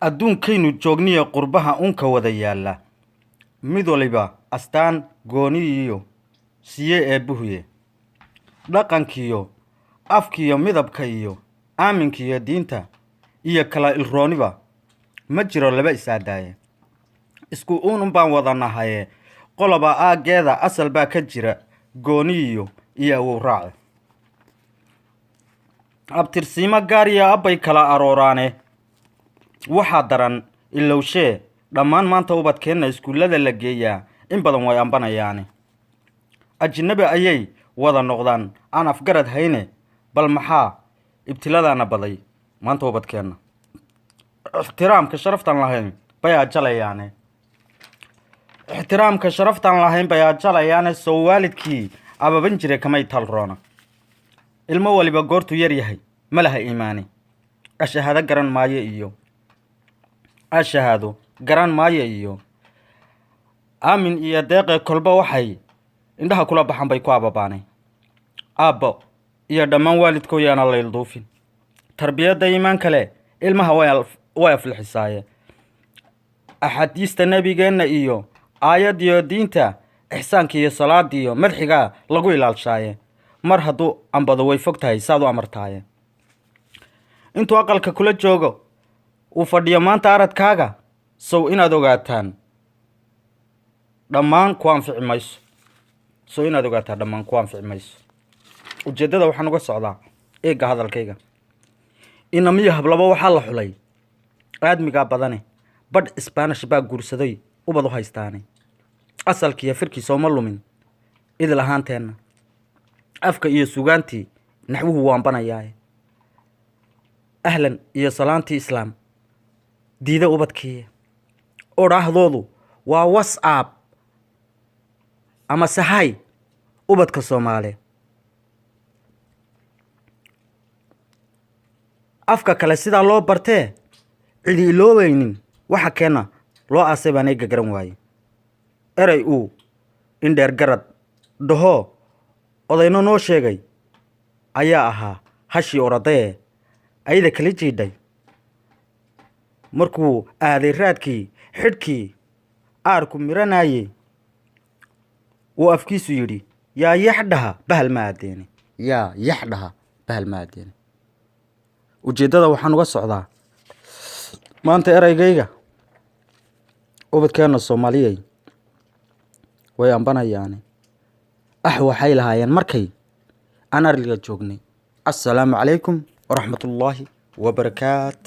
adduunkaynu joogniya qurbaha unka wada yaalla mid waliba astaan gooni iyo siye eebbuhuye dhaqankiyo afkiyo midabka iyo aaminkiyo diinta iyo kala ilrooniba ma jiro laba isaadaaye isku uun baan wada nahaye qoloba aaggeeda asal baa ka jira gooniyo iyo awow raace abtirsiimo gaariya abbay kala arooraane waxaa daran ilowshee dhammaan maanta ubadkeenna iskuullada la geeyaa in badan way ambanayaane ajnabi ayay wada noqdaan aan afgarad hayne bal maxaa ibtiladaana baday maanta ubadkeenna ixtiraamka sharaftaan lahayn bay ajalayaane soo waalidkii ababan jire kamay talroona ilmo waliba goortuu yar yahay ma laha iimaani ashahaado garan maayo iyo aamin iyo deeqe kolba waxay indhaha kula baxan bay ku ababaanay aabbo iyo dhammaan waalidkooyaana laylduufin tarbiyadda iimaan kale ilmaha way aflixisaaye axaadiista nebigeenna iyo aayadiyo diinta ixsaanka iyo salaadiyo madxigaa lagu ilaalshaaye mar hadduu ambado way fog tahay saad u amartaaye intuu aqalka kula joogo uu fadhiyo maanta aradkaaga sow inaad ogaataan dhammaan ku anfici mayso ujeeddada waxaan uga socdaa eegga hadalkayga inamiyo hablaba waxaa la xulay aadmigaa badane badh isbaanish baa guursaday ubad u haystaane asalkiiyo firkiisa uma lumin idil ahaanteenna afka iyo sugaantii naxwuhu waanbanayaaye ahlan iyo salaantii islaam diida ubadkiiya odhaahdoodu waa whatsapp ama sahay ubadka soomaaliya afka kale sidaa loo bartee cidi iloobaynin waxa keena loo aasay baan eega garan waaye erey uu indheer garad dhahoo odayno noo sheegay ayaa ahaa hashii oradayee ayada kala jiidhay markuu aaday raadkii xidhkii aarku miranaayey wuu afkiisu yidhi yaa yaxdhaha bahal ma aadeene ujeeddada waxaan uga socdaa maanta eraygayga ubadkeenna soomaaliyey way ambanayaane waxay lahaayeen markay aan arliga joognay assalaamu calaykum waraxmatullaahi wabarakaat